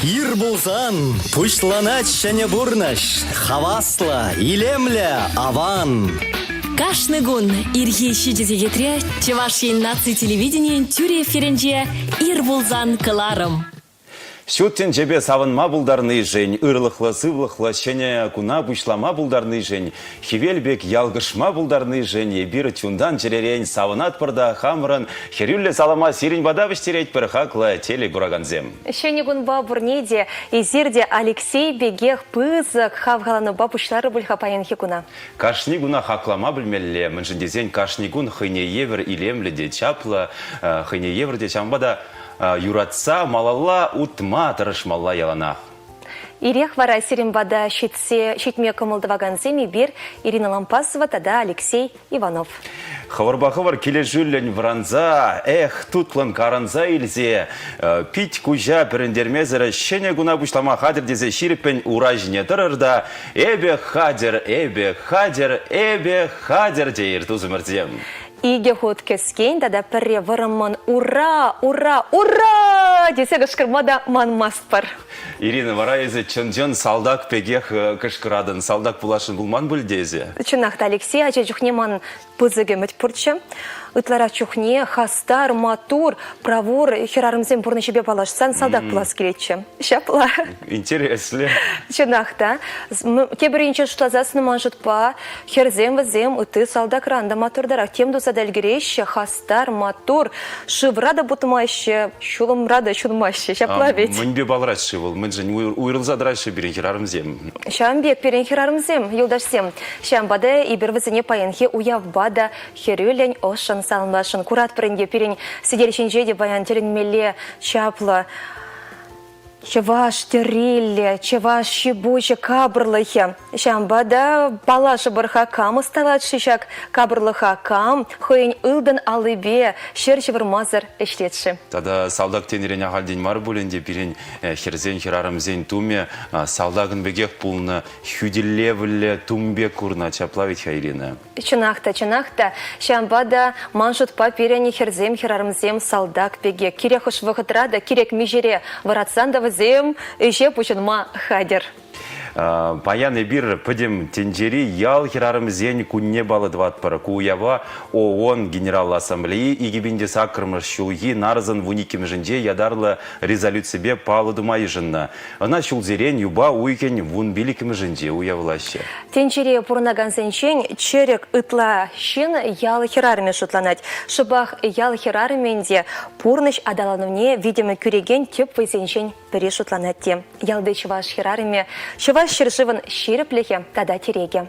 Ир булсан, пушланать шене бурнаш, хавасла, илемля, аван. Кашны гун ирхи шидезегетре Чевашин наци телевидение тюре ференже ир булзан кыларым. Шуттен жебе савынма булдарны жень, ырлыхлы сывлыхлы шене куна бушлама булдарны жень, хивелбек ялгышма булдарны жень, бир чундан жерерень савынат пырда хамрын, херюлле салама сирень бадавыш тереть пырхаклы теле бураганзем. Шене гунба бурнеде, изирде Алексей бегех пызык хавгаланы бабушлары бульха паянхи куна. Кашни гуна хаклама білмелле, міншіндезен кашни гун хыне евер илемлі де чаплы, хыне евер де чамбада юратса малалла утма тырышмалла яланах. Ирех вара сиримбада щитме кымылдываганземи бир Ирина Лампасова, тада Алексей Иванов. Хаварба-хавар келе жүллен вранза, тутлын каранза илзе, пить кужа перендермезері шене гуна бушлама хадер дезе ширіппен уражне тұрырда, эбе хадер дейір тузымырдем. Иге ход кескен, тада пірре вырымын ура, ура, ура! Десе кышкырмада манмаспар. Ирина, вара езі чын-чын салдак пегех кышкырадын, салдак булашын булман бүлдезе. Чынақта Алексей, ача жүхне ман пызыге мүтпұрчы. Ытлара чухне, хастар, матур, правур, херарымзем бурны шебе балашсан, салдак булас келетчі. Шапла. Интересно. Чынақта. Кебірінче шутлазасыны манжытпа, херзем візем, ыты салдак ранда матурдара. Тем дуса дәлгерещі, хастар, матур, шыврада бутымайшы, шулымрада шулмайшы. Шапла бет. Мэнбе балрат шывыл, мэн жын уйрылзадырайшы бірін херарымзем. Шамбек бірін херарымзем, юлдашсем. Шамбада и бірвізіне паянхи уявбада херюлень ошын салмашын. Курат бірінге бірін сиделшін жеді баян терінмеле чапла. Чеваш терилле, чеваш щебуче кабрлыхе. Шамбада балашы бірха кам ұсталат шишак кабрлыха кам, хойын үлдін алыбе, шершевір мазыр іштетші. Тада салдак тенерен ағалден мар бөлінде бірін херзен херарымзен туме салдагын бегек пулны хюдиллевілі тумбе курна чаплавит хайрина. Чынақта. Шамбада маншут па перені херзем херарымзем салдак бегек. Кирек ұш вғытрада, кирек межере варатсанда зем, еще пучынма хадер. Паяны бир пыдем тенджери ял херарымзен кунне балы дватпара. Куява ООН Генерал Ассамблеи игибинде сакрымыш шулги нарзан вуниким жинде ядарлы резолюцибе палы думай жынна. Она шулзерен юба уйкен вун биликим жинде уявлаще. Тенджери пурнаган сенчен черек ытла шин ял херарыме шутланать. Шыбах ял херарыменде пурныш адаланывне видимо күреген теп вайсенчен пере шутланать тем. Ялды чываш херарыме чываш шыршывын ширеплехе тада тереге.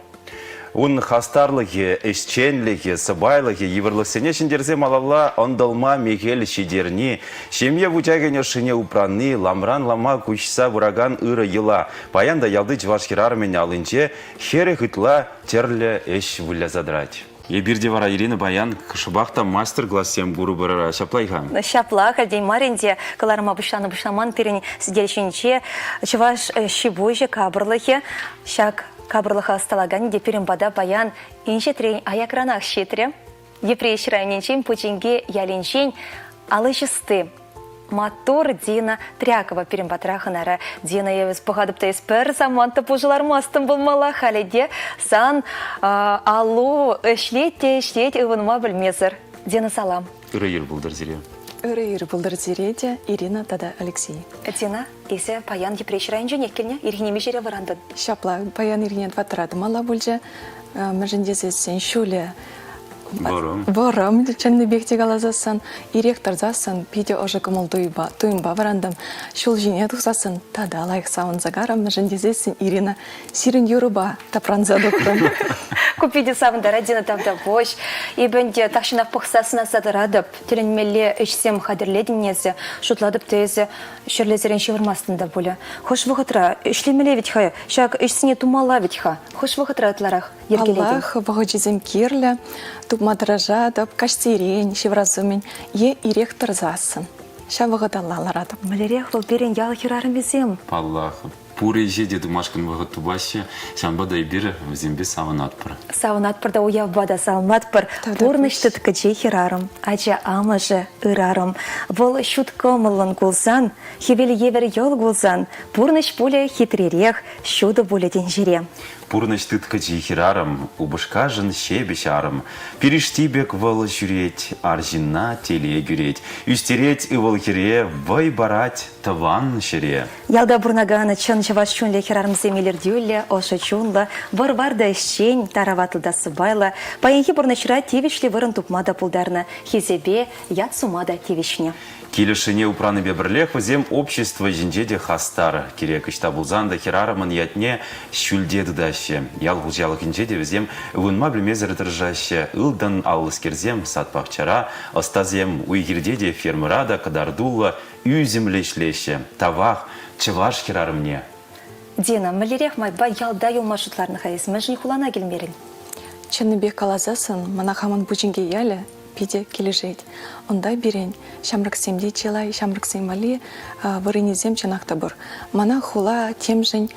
Он хастарлығы, эшченлігі, сыбайлығы, еврлысыне шындерзе малалла ондалма мегел шидерни, шемье вутягене шыне упраны, ламран лама күшса вураган ыры йыла. Паянда ялды чвашкирарымен алынче, хері хытла терлі эш вулля задрать. Ебирде вара Ирина Баян кышыбақта мастер-классем буру бұрыра. Шаплайха? Шапла, кальдей маринде, каларма бушаны бушаман перен сиделшенче, чываш щебойже кабырлыхе, шак кабырлыха асталаган деперен бада Баян инше трень аякранах щетре, депре ширайненчен пученге яленчен алышысты. Матор Дина Трякова перембатраханара. Дина евес похадыпта эспер саманта пужылар мастым болмала халеде сан алу шлетте ывынма білмезір. Дина салам. Үрейір бұлдыр зире. Үрейір бұлдыр зиреде Ирина тада Алексей. Дина, есе паян депрешірайын жөн еккеліне иргенеме жере варандын. Шапла, паян иргенен ватрады мала бөлже, мүржіндесе сен шуле Бором, чәнні бекте қалазасын, иректор засын, пиде ожы кымыл туйымба варандым. Шул жіне тұқсасын, тада алайық сауын загарам, жіндезесін Ирина сирін юруба тапранза дұқрын. Купиде савындара Дина тавда бош, ебенде тақшынақ пықсасына садырадып, теленмелі үшсем қадірледіннезі, шутладып тезі, шерлезерен шевырмастында бұлі. Хош вғытра, үшлемеле ветха, шак үшсіне тумала ветха, хош вғытра атларақ ергеледін. Аллах вғычызем керлі, Тупмадражадып, каштерен, шевразумен, иректор засын. Шавығыда лаларадып. Малерех бұл берен ял херарым безем. Аллахым. Пуры жеде думашкан вағыт тубашы, шамбада ибір взембе саванат пыр. Савнат пырда уяв бада салмат пыр. Пурныштыт кыче хирарым, ача амыжы ырарым. Вол шут комылын кулсан, хевел евер йол кулсан. Пурныш пуле хитререх, шуды буле денжире. Пурныш тытка жихирарым, убышка жын шебешарым. Перештибек выл жүреть, аржина теле гюреть. Үстереть и выл хире, вай барать, таван шире. Ялда бурнаганы чын чываш чунле хирарым земелер дюлле, ошы чунлы, варварда ищень, тараватылда сыбайла. Паенхи бурнычра тевишле вырын тупмада пулдарны, хизебе ят сумада тевишне. Келешине упраны бебірлех взем общество жинжеде хастар. Керек ішта бұлзанда хирарымын ятне шүлдеді даще. Ялғыл жалық инжеде взем ұғынма білмезір тұржаще. Үлдан алыскерзем сатпақчара, остазем уйгердеде фермырада кадардулла үй землешлеше. Тавақ чываш хирарымне. Дина, малерех майба ялда юлма шутларны хайыз, мәжін хулана келмерін. Чынныбек калазасын, мана хаман бужинге яле, пиде кележет. Онда берен, шамрак семде челай, шамрак семвали, варынезем чанақта бұр. Мана хула темжен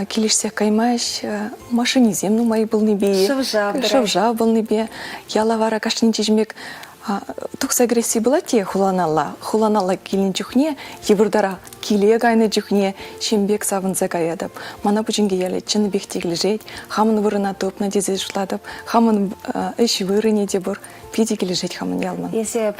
келешсе каймаш, машинезем нумай был небе. Шывжа был небе. Яла вара кашнин чежмек, тұқс агрессия была те хуланала. Хуланала келін жүхне, евырдара келе гайны жүхне, шембек савынза гаядып. Мана бужинге яле чынныбек тегілежет, хамын вырына топ надезе жутладып, хамын үш вырыне де бұр. Пиде кележет хамын ялман. Если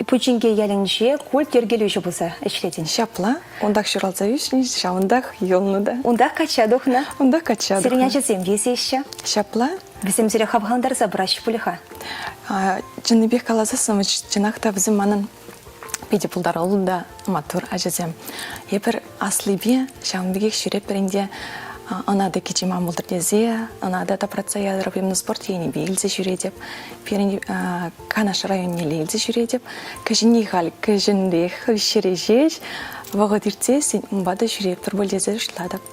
пучинге ялінше, көл тергелі үші бұлса әшлетін. Шапла, ондақ шыралза үшін, шауындақ елны да. Ондақ качадықна. Ондақ качадықна. Сіріне жезем весе іші. Шапла. Бізім зіре қабғандар забыраш пулиха. Чынныбек калазасым, чынақта бізім манын пиде пулдар олында матур ажызем. Епір аслыбе, шауынбегек шүреп бірінде она да кичи мамулдыр дезе, она да тапратса ядырып емні спорт ені бейлзе жүредеп, перін Канаш районне лейлзе жүредеп, кәжіне хал, кәжінрех, шережеш, вағыд иртсесін, ұмбада жүреп тұр бөлдезе жышладып.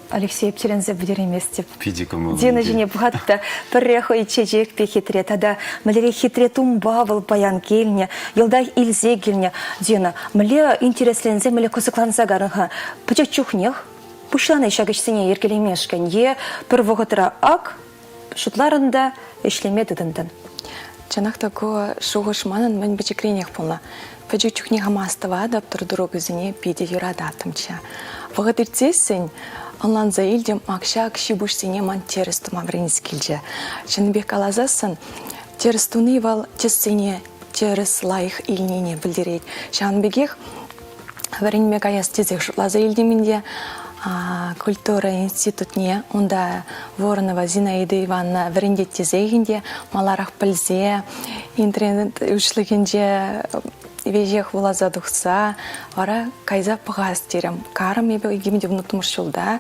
Алексей Птерензе бұдер емес деп. Пидикамы. Дена жіне бұғатты піррехо и чежек пе хитре, тада мілере хитре тумбавыл баян келіне, елдай илзе келіне. Дена, міле интереслензе, міле кусыкланса гарынға, пүчек чухнех, пушланы шагышсыне ергелемешкен, пір вғытыра ак, шутларында ешлеме дыдындын. Чанақта ко шуғыш манын мен бічекренех пулна. Пәжік чухне хамастыва адап тұрдыру күзіне пиде юрада атымча. Вғыт иртесін, онлан заилдем акшак шибушсене ман теріс тума вреніз келже. Чынбек алазасын, теріс туны вал тессене теріс лайық илнене білдерейд. Шанбегех вренме гаяс тезек шутла заилдемінде культура институтне, онда Воронова Зинаида Ивановна вренде тезегінде, маларақ білзе, интернет үшлігінде вежех вулаза дұқса, вара кайза пығаз терем. Карым ебе егемінде ұнытымыш жолда,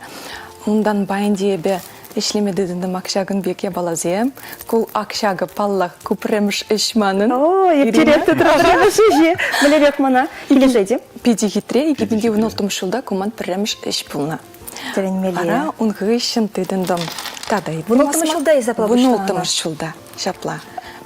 ондан байынде ебе ішлемедідінді макшагын беке балазем, кул акшагы паллах күпіреміш ішманын. О, ертеректі тұражаны шеже. Білерек мана, кележеде. Пиде хитре, егемінде ұнытымыш жолда күман піреміш іш пулна. Ара ұнғышын тыдындым. Тадай. Бұнылтымыш жолда езапла бұштанға. Бұнылтымыш жолда, шапла.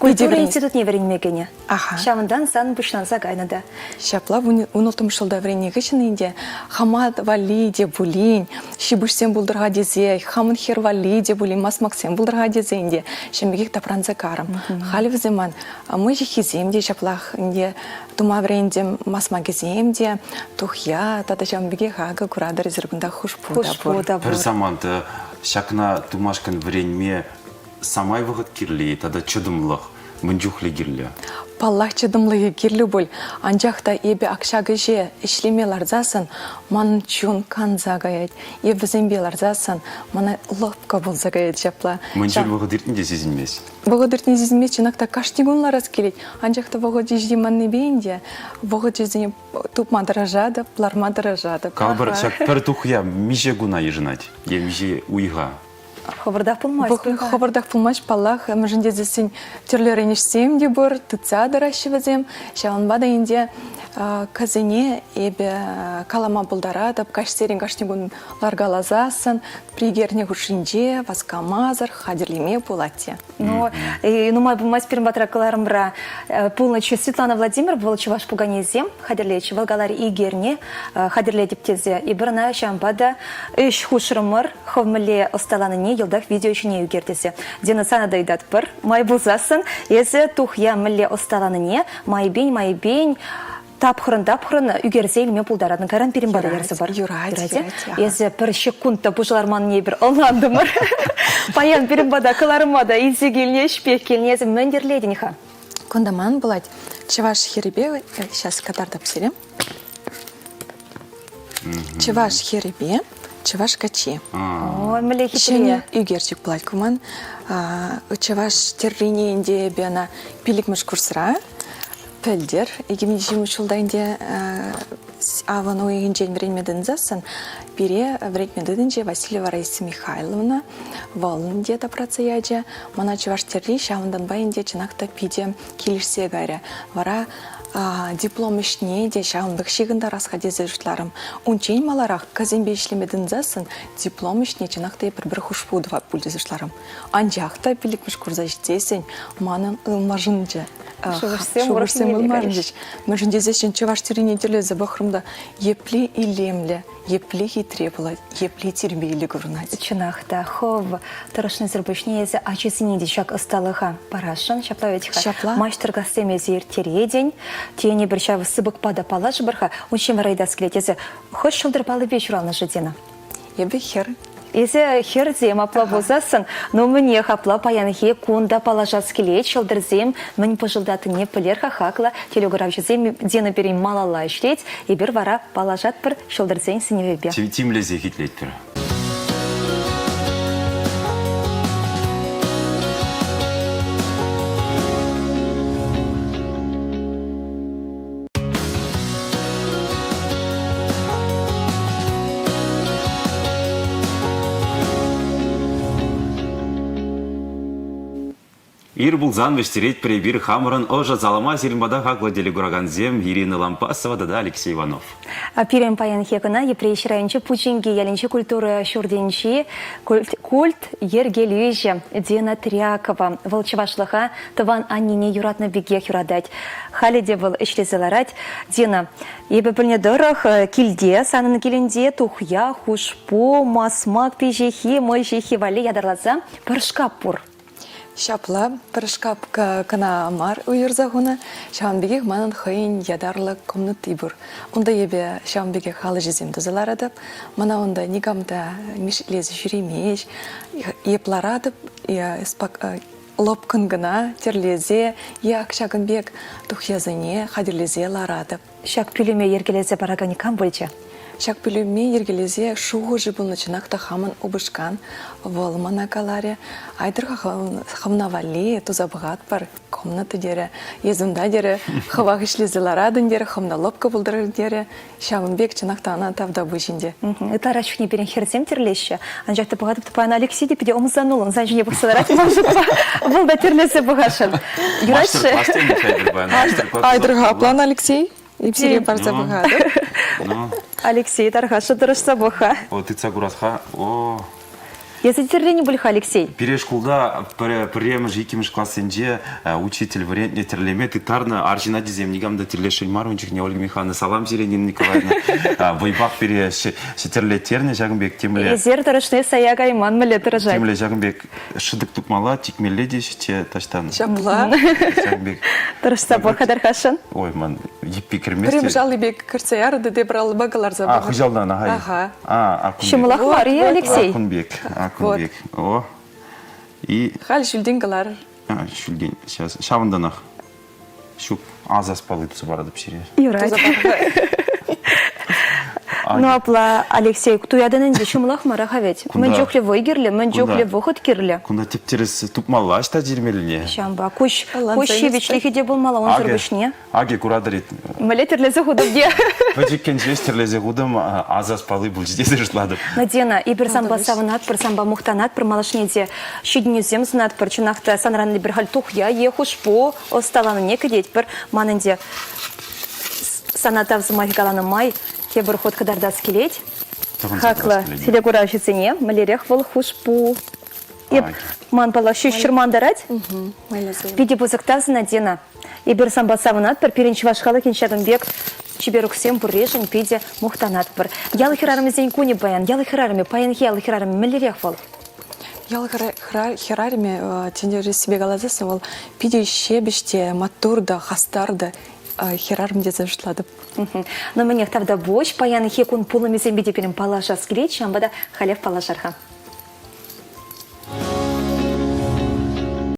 Культура институт не веренмегене. Аха. Шавындан сан бұштанса гайнада. Шапла ұнылтымыш жолда веренеге шынынде хамад вали де булин, шибушсен бұлдырға дезе, хамын хер вали де булин, мас максен бұлдырға дезенде, шембегек тапранза карым. Халив земан, мы же хиземде шаплах, тума веренде мас магаземде, тухя, тата шембегек ага курада резервында хушпуда. Бір заманды шакна тумашкан вренме самай вғыт кирлі, тада чыдымлық, мүнжухлі кирлі. Паллах чыдымлығы кирлі бұл, анжақта ебе ақшағы же ішлеме ларзасын, ман чун кан загаяд, ебі зімбе ларзасын, мана лопка бұл загаяд жапла. Мүнжіл вғыт ертінде сезілмес. Вғыт ертінде сезілмес, чынақта каштигун лараз келет. Анжақта вғыт ежде манны бейінде, вғыт еждені тупма дыражады, пларма дыражады. Калбыр шак пір тухя миже гуна ежінат, е миже уйға. Хабардах пулмаш. Хабардах пулмаш паллах, мыжынде зесін түрлері нешсем де бұр, тұтса дырашывызем, шауын бада инде казыне эбе калама бұлдарадып, кашсерин кашнегун ларгалазасын, пригерне хушинже, васкамазар, хадерлиме пулатте. Ну, май бумас перембатра каларымбра полночи Светлана Владимир Волчеваш пуганезем, хадерлечи, волгалари и герне, хадерле дептезе, и брана шамбада, иш хушрымыр, ховмле осталаныне, елдах видео еще не югертесе. Дена сана дайдат пыр, май булзасын, езе тухя мле осталаныне, май бень, тапхырын, үгерзе илме пулдарадын каран перембада ярсы бар. Юрать. Езе бір шекундта бұжыларман не бір олнандымыр. Паян перембада кыларымада, изи келне, шпек келне, езі мөндерледініха. Кондаман булать, чеваш херебе, сейчас катардап серем. Чеваш херебе, чеваш качи. Ой, мле Шене хитрее. үгерчик булать куман, чеваш террине инде бена пиликмыш курсра, пөлдер, егемен жим учулда инде аван ойынжен времеден засын, бире времеденже Васильева Раиса Михайловна, волын дета працаяджа, мана чеваш терри, шавындан байынде чынақта пиде келішсе гаря. Вара диплом ішне де шағындық шегінді расқадезе жүшларым. Унчен маларақ казембе ішлемедін засын, диплом ішне чынақта бір хушпудыва бүлдезі жүшларым. Анжақта білікміш күрза жітесен, манын ылмажынжы. Шуғырсем ылмажынжыш. Мәжіндезешін чеваш теріне телезе бақырымда епле илемле, епле хитре болады, епле тербейлі көрінады. Чынақта, хов, тұрышны зірбішне езі ачысыне де шак ысталыға парашын, шаплаветіға. Шапла. Маштырға семезе ертереден, тені бір шавы сыбық пада палаш бірға, уншен варайдас келетезі, хош шылдыр палы вечуралны жидена. Ебе хер. Езі херзем апла бозасын, но мне хапла паянхе кунда палажас келет, шылдырзем, мін пожылдатыне пілер хахакла, телеграф жызем дені берем малала ішлет, и бір вара палажат бір шылдырзен сіневебе. Тимлезе хитлет бір. Ир булзан вештерет прибир хамран ожа залама зелмада хакла делегураганзем Ирина Лампасова да Алексей Иванов. Пирен паян хекана епрейші райончы пучинги ялінчі культура шурденчі культ ергелюжі Дена Трякова волчевашлыха тыван аннине юратны беге юрадать. Халиде был ишлезеларать. Дена, ебе білне дырых килде, санын килінде тухя, хушпо, масмак пежехи, мой жехи вали ядарлаза, пыршкап пур. Шапла, пырышкап кана амар уйырзағуна, шамбегек манын хыйын ядарлы комнаты бұр. Онда ебе шамбегек халы жезем дұзыларадып, мана онда негамда мишлезі жүремеш, епларадып, лопкын гына, терлезе, акшагын бек тухязыне, хадерлезе ларадып. Шак пүлеме ергелезе барагани кам бөлче? Шак пүлеме ергелезе шуғы жыбыл начинақта хамын убышкан, волмана каларе, айдырға хамнавали, тузабғат бар, комнаты дере, езунда дере, хавақ ішлезе ларадын дере, хамна лопка бұлдырыр дере, шамын бек чынақта ана тавда бұжінде. Это рачуне берен херзем терлеші. Анжақты бұғадып тупайна Алексей депеде омызанулын, занжыне бұқсаларат, бұл да терлесе бұғашын. Юрашшы. Айдырға план Алексей, епсере барса бұғады. Алексей, тархашы дұрышса бұға. О, ты цагуратха, о. Если терлени бульха, Алексей. Перешкулда прием жикимиш классенже учитель вариантне терлеме тытарна аржина дизем нигамда терлешель марунчик не Ольга Михайловна салам Зеленина Николаевна вайбах пере терлетерне жагымбек темле. Зер тарышны саяга иман міле тыржай. Темле жагымбек шыдык тукмала тикмеле деште таштан. Шапла. Жагымбек. Тарышса бұға тархашын. Ой, ман еппи кірместе. Прем жалыбек кірсе ярды деп брал бағалар за бұға. Хыжалдан, ага. Шымылақ бар, Алексей. Акунбек. О. И... Хал шүлден Шүлден. Сейчас. Шавынданақ. Шуп азас палы тұсы барады пішере. Юрать. Ну, апла Алексей, туядан инде шумлах марахавет. Кунда? Мен жохле выгерле, мен жохле выход кирле. Кунда тептерес тупмалла та жирмеліне. Шамба, куш Алан шебечлихи де болмала, он зырбышне. Аге курадырит. Малетерле захудов де. Ваджиккен жестерлезе гудым азас палы бульждезе жытладып. Надена, и персамба савнат, персамба мухтанат, per малашнеде, щидню земзнат, per чунахта санранный берхаль тухя, ехуш по, осталана некадеть, per маненде санатав замай галана май, те берхот кадарда скелеть. Хакла, селегураши цене, малерех вол хушпу. И ман пала щущерман дарать, пиди бузактаз надена. И персамба савнат, per перенчвашхала кинчаган бег, чиберуксем буррешен пиде мухтанат пер. Ялы хирарами зенькуни баян, ялы хирарами, паян ялы хирарами, малерех вол. Ял херарими тендер себе галазасы ол пиде шебеште, матурда, хастарда херарим де завжлады. Но мне тавда бош, паян хекун пулами зембиде перем палаша скреч, амбада халев палашарха.